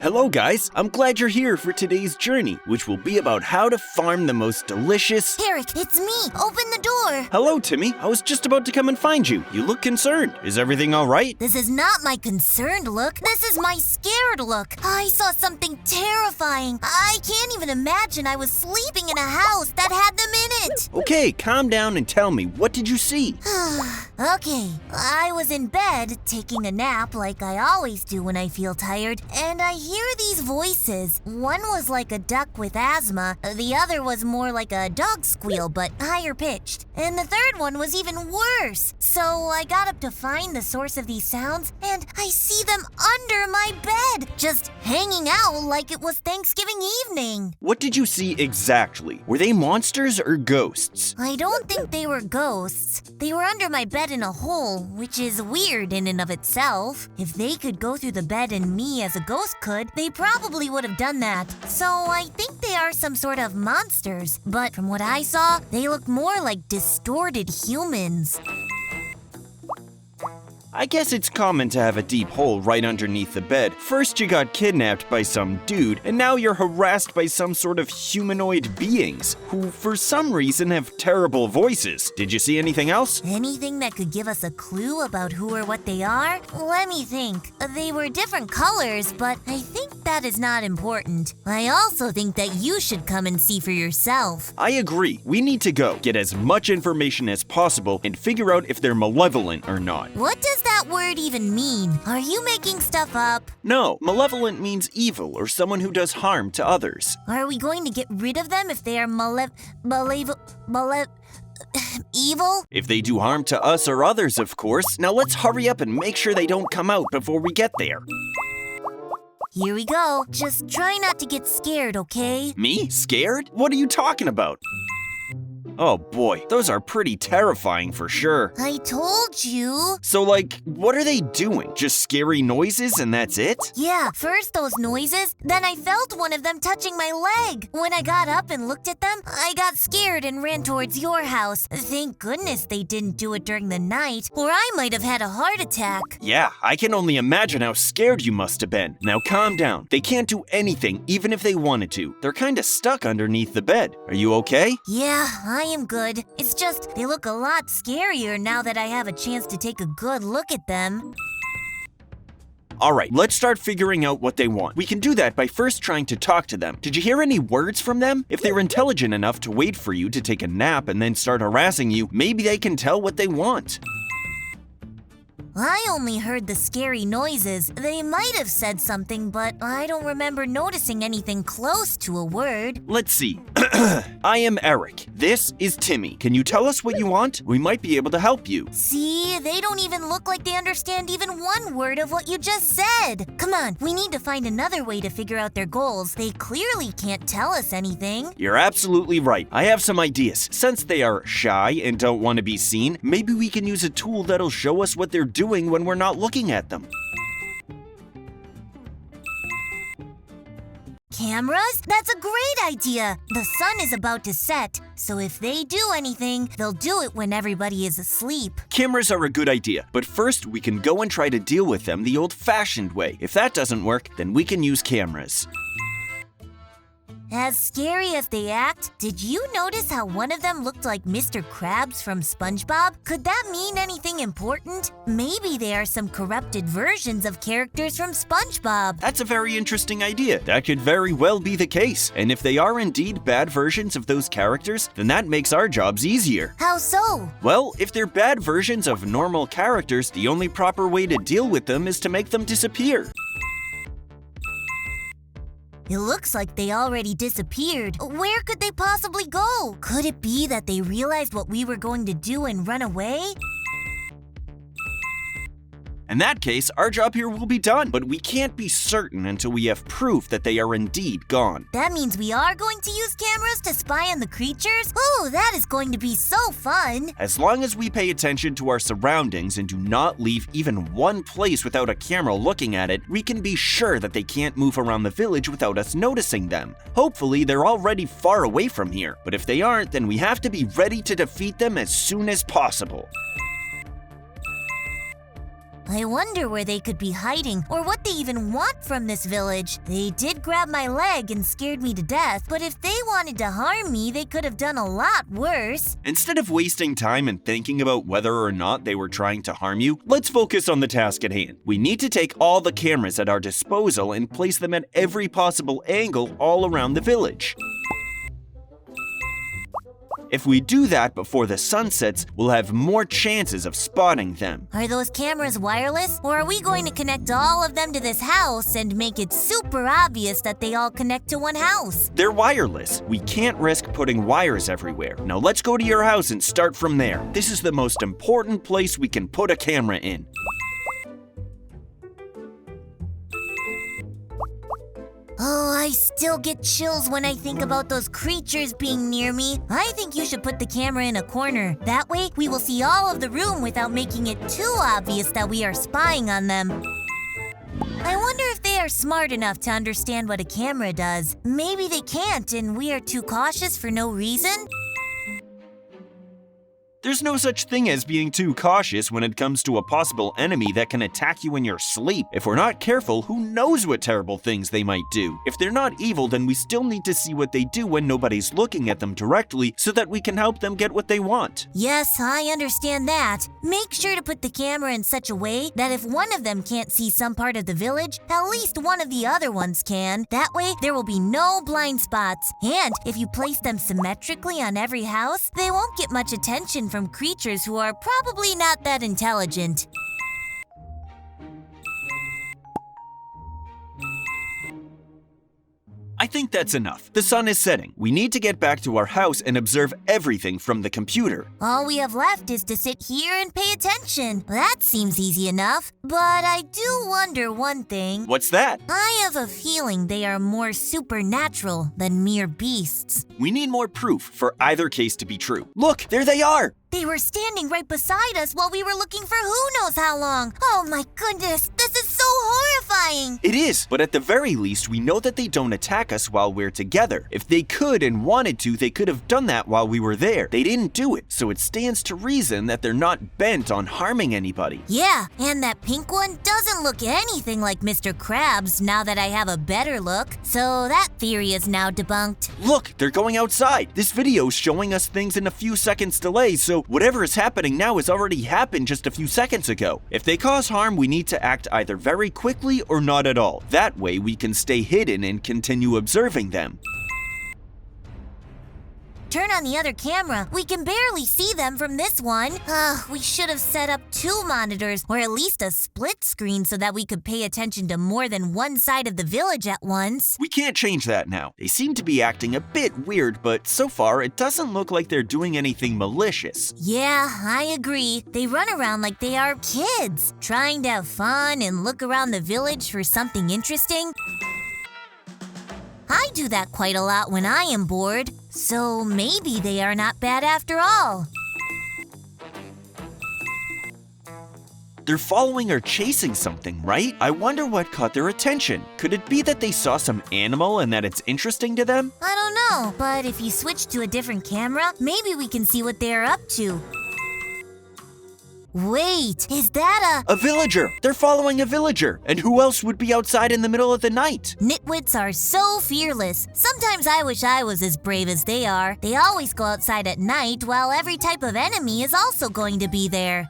Hello guys, I'm glad you're here for today's journey, which will be about how to farm the most delicious… Eric, it's me! Open the door! Hello Timmy, I was just about to come and find you. You look concerned. Is everything alright? This is not my concerned look. This is my scared look. I saw something terrifying. I can't even imagine I was sleeping in a house that had them in it. Okay, calm down and tell me, what did you see? Okay, I was in bed taking a nap like I always do when I feel tired, and I hear these voices. One was like a duck with asthma, the other was more like a dog squeal but higher pitched, and the third one was even worse. So I got up to find the source of these sounds, and I see them under my bed, just hanging out like it was Thanksgiving evening. What did you see exactly? Were they monsters or ghosts? I don't think they were ghosts. They were under my bed in a hole, which is weird in and of itself. If they could go through the bed and me as a ghost could, they probably would have done that. So I think they are some sort of monsters. But from what I saw, they look more like distorted humans. I guess it's common to have a deep hole right underneath the bed. First you got kidnapped by some dude, and now you're harassed by some sort of humanoid beings, who for some reason have terrible voices. Did you see anything else? Anything that could give us a clue about who or what they are? Let me think. They were different colors, but I think that is not important. I also think that you should come and see for yourself. I agree. We need to go, get as much information as possible, and figure out if they're malevolent or not. What does that word even mean? Are you making stuff up? No, malevolent means evil or someone who does harm to others. Are we going to get rid of them if they are evil? If they do harm to us or others, of course. Now let's hurry up and make sure they don't come out before we get there. Here we go. Just try not to get scared, okay? Me? Scared? What are you talking about? Oh boy, those are pretty terrifying for sure. I told you. So like, what are they doing? Just scary noises and that's it? Yeah, first those noises, then I felt one of them touching my leg. When I got up and looked at them, I got scared and ran towards your house. Thank goodness they didn't do it during the night, or I might have had a heart attack. Yeah, I can only imagine how scared you must have been. Now calm down. They can't do anything, even if they wanted to. They're kinda stuck underneath the bed. Are you okay? Yeah, I am good. It's just, they look a lot scarier now that I have a chance to take a good look at them. Alright, let's start figuring out what they want. We can do that by first trying to talk to them. Did you hear any words from them? If they're intelligent enough to wait for you to take a nap and then start harassing you, maybe they can tell what they want. I only heard the scary noises. They might have said something, but I don't remember noticing anything close to a word. Let's see. I am Eric. This is Timmy. Can you tell us what you want? We might be able to help you. See, they don't even look like they understand even one word of what you just said. Come on, we need to find another way to figure out their goals. They clearly can't tell us anything. You're absolutely right. I have some ideas. Since they are shy and don't want to be seen, maybe we can use a tool that'll show us what they're doing when we're not looking at them. Cameras? That's a great idea! The sun is about to set, so if they do anything, they'll do it when everybody is asleep. Cameras are a good idea, but first we can go and try to deal with them the old-fashioned way. If that doesn't work, then we can use cameras. As scary as they act, did you notice how one of them looked like Mr. Krabs from SpongeBob? Could that mean anything important? Maybe they are some corrupted versions of characters from SpongeBob. That's a very interesting idea. That could very well be the case. And if they are indeed bad versions of those characters, then that makes our jobs easier. How so? Well, if they're bad versions of normal characters, the only proper way to deal with them is to make them disappear. It looks like they already disappeared. Where could they possibly go? Could it be that they realized what we were going to do and run away? In that case, our job here will be done, but we can't be certain until we have proof that they are indeed gone. That means we are going to use cameras to spy on the creatures? Ooh, that is going to be so fun! As long as we pay attention to our surroundings and do not leave even one place without a camera looking at it, we can be sure that they can't move around the village without us noticing them. Hopefully, they're already far away from here, but if they aren't, then we have to be ready to defeat them as soon as possible. I wonder where they could be hiding or what they even want from this village. They did grab my leg and scared me to death, but if they wanted to harm me, they could have done a lot worse. Instead of wasting time and thinking about whether or not they were trying to harm you, let's focus on the task at hand. We need to take all the cameras at our disposal and place them at every possible angle all around the village. If we do that before the sun sets, we'll have more chances of spotting them. Are those cameras wireless, or are we going to connect all of them to this house and make it super obvious that they all connect to one house? They're wireless. We can't risk putting wires everywhere. Now let's go to your house and start from there. This is the most important place we can put a camera in. Oh, I still get chills when I think about those creatures being near me. I think you should put the camera in a corner. That way, we will see all of the room without making it too obvious that we are spying on them. I wonder if they are smart enough to understand what a camera does. Maybe they can't and we are too cautious for no reason? There's no such thing as being too cautious when it comes to a possible enemy that can attack you in your sleep. If we're not careful, who knows what terrible things they might do? If they're not evil, then we still need to see what they do when nobody's looking at them directly so that we can help them get what they want. Yes, I understand that. Make sure to put the camera in such a way that if one of them can't see some part of the village, at least one of the other ones can. That way, there will be no blind spots. And if you place them symmetrically on every house, they won't get much attention from creatures who are probably not that intelligent. I think that's enough. The sun is setting. We need to get back to our house and observe everything from the computer. All we have left is to sit here and pay attention. That seems easy enough. But I do wonder one thing. What's that? I have a feeling they are more supernatural than mere beasts. We need more proof for either case to be true. Look, there they are! They were standing right beside us while we were looking for who knows how long. Oh my goodness, this is so horrifying. It is, but at the very least, we know that they don't attack us while we're together. If they could and wanted to, they could have done that while we were there. They didn't do it, so it stands to reason that they're not bent on harming anybody. Yeah, and that pink one doesn't look anything like Mr. Krabs now that I have a better look. So that theory is now debunked. Look, they're going outside. This video's showing us things in a few seconds delay, so whatever is happening now has already happened just a few seconds ago. If they cause harm, we need to act either very quickly or not at all. That way we can stay hidden and continue observing them. Turn on the other camera. We can barely see them from this one. We should have set up 2 monitors or at least a split screen so that we could pay attention to more than one side of the village at once. We can't change that now. They seem to be acting a bit weird, but so far it doesn't look like they're doing anything malicious. Yeah, I agree. They run around like they are kids, trying to have fun and look around the village for something interesting. I do that quite a lot when I am bored, so maybe they are not bad after all. They're following or chasing something, right? I wonder what caught their attention. Could it be that they saw some animal and that it's interesting to them? I don't know, but if you switch to a different camera, maybe we can see what they're up to. Wait, is that a villager! They're following a villager! And who else would be outside in the middle of the night? Nitwits are so fearless. Sometimes I wish I was as brave as they are. They always go outside at night while every type of enemy is also going to be there.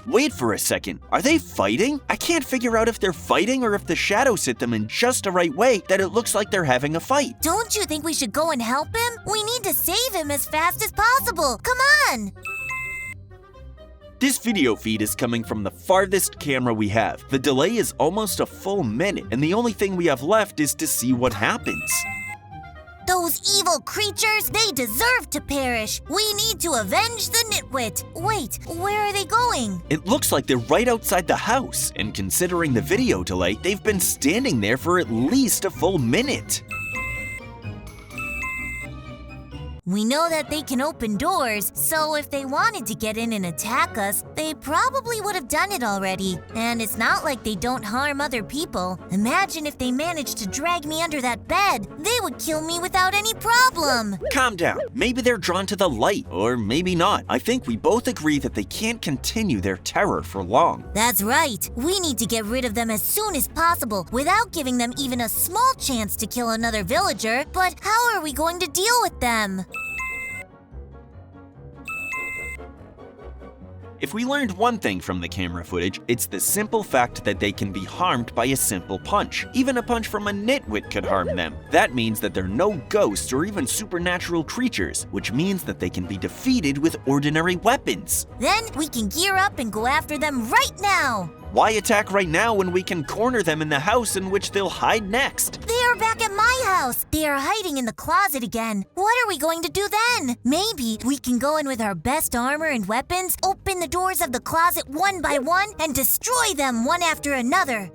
Wait for a second. Are they fighting? I can't figure out if they're fighting or if the shadows hit them in just the right way that it looks like they're having a fight. Don't you think we should go and help him? We need to save him as fast as possible. Come on! This video feed is coming from the farthest camera we have. The delay is almost a full minute, and the only thing we have left is to see what happens. Those evil creatures, they deserve to perish. We need to avenge the Nitwit. Wait, where are they going? It looks like they're right outside the house, and considering the video delay, they've been standing there for at least a full minute. We know that they can open doors, so if they wanted to get in and attack us, they probably would have done it already. And it's not like they don't harm other people. Imagine if they managed to drag me under that bed. They would kill me without any problem. Calm down. Maybe they're drawn to the light, or maybe not. I think we both agree that they can't continue their terror for long. That's right. We need to get rid of them as soon as possible without giving them even a small chance to kill another villager. But how are we going to deal with them? If we learned one thing from the camera footage, it's the simple fact that they can be harmed by a simple punch. Even a punch from a nitwit could harm them. That means that they're no ghosts or even supernatural creatures, which means that they can be defeated with ordinary weapons. Then we can gear up and go after them right now. Why attack right now when we can corner them in the house in which they'll hide next? They are back at my house. They are hiding in the closet again. What are we going to do then? Maybe we can go in with our best armor and weapons, open the doors of the closet one by one, and destroy them one after another.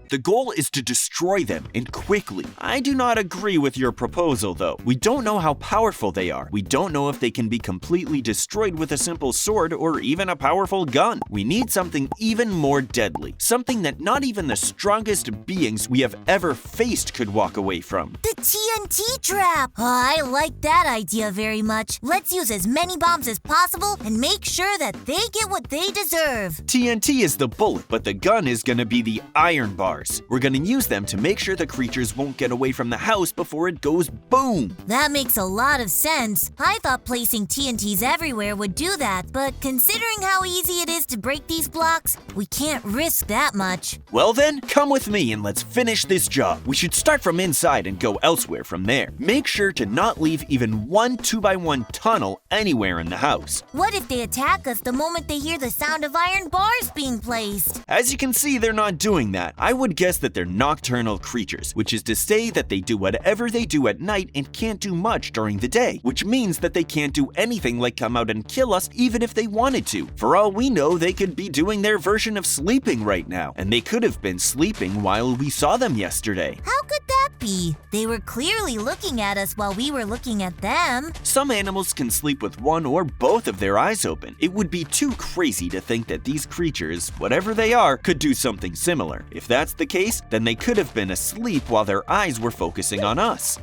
The goal is to destroy them, and quickly. I do not agree with your proposal, though. We don't know how powerful they are. We don't know if they can be completely destroyed with a simple sword or even a powerful gun. We need something even more deadly. Something that not even the strongest beings we have ever faced could walk away from. The TNT trap! Oh, I like that idea very much. Let's use as many bombs as possible and make sure that they get what they deserve. TNT is the bullet, but the gun is gonna be the iron bar. We're gonna use them to make sure the creatures won't get away from the house before it goes boom. That makes a lot of sense. I thought placing TNTs everywhere would do that, but considering how easy it is to break these blocks, we can't risk that much. Well then, come with me and let's finish this job. We should start from inside and go elsewhere from there. Make sure to not leave even one 2x1 tunnel anywhere in the house. What if they attack us the moment they hear the sound of iron bars being placed? As you can see, they're not doing that. I would guess that they're nocturnal creatures, which is to say that they do whatever they do at night and can't do much during the day, which means that they can't do anything like come out and kill us even if they wanted to. For all we know, they could be doing their version of sleeping right now, and they could have been sleeping while we saw them yesterday. How could that be? They were clearly looking at us while we were looking at them. Some animals can sleep with one or both of their eyes open. It would be too crazy to think that these creatures, whatever they are, could do something similar. If that's the case, then they could have been asleep while their eyes were focusing on us.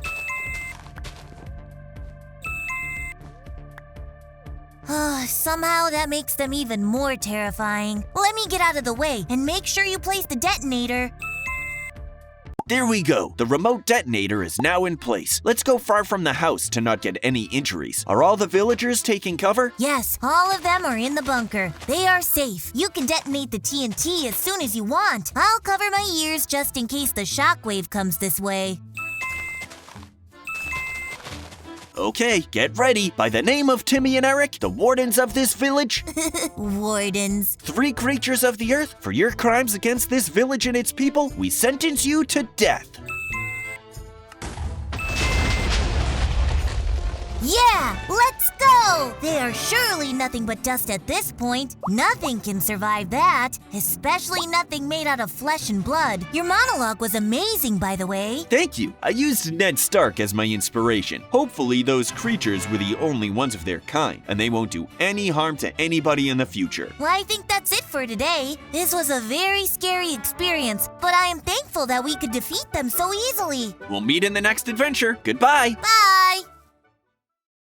Somehow that makes them even more terrifying. Let me get out of the way and make sure you place the detonator. There we go. The remote detonator is now in place. Let's go far from the house to not get any injuries. Are all the villagers taking cover? Yes, all of them are in the bunker. They are safe. You can detonate the TNT as soon as you want. I'll cover my ears just in case the shockwave comes this way. Okay, get ready. By the name of Timmy and Eric, the wardens of this village. Wardens. 3 creatures of the earth, for your crimes against this village and its people, we sentence you to death. Yeah, let's go! They are surely nothing but dust at this point. Nothing can survive that, especially nothing made out of flesh and blood. Your monologue was amazing, by the way. Thank you. I used Ned Stark as my inspiration. Hopefully those creatures were the only ones of their kind, and they won't do any harm to anybody in the future. Well, I think that's it for today. This was a very scary experience, but I am thankful that we could defeat them so easily. We'll meet in the next adventure. Goodbye. Bye!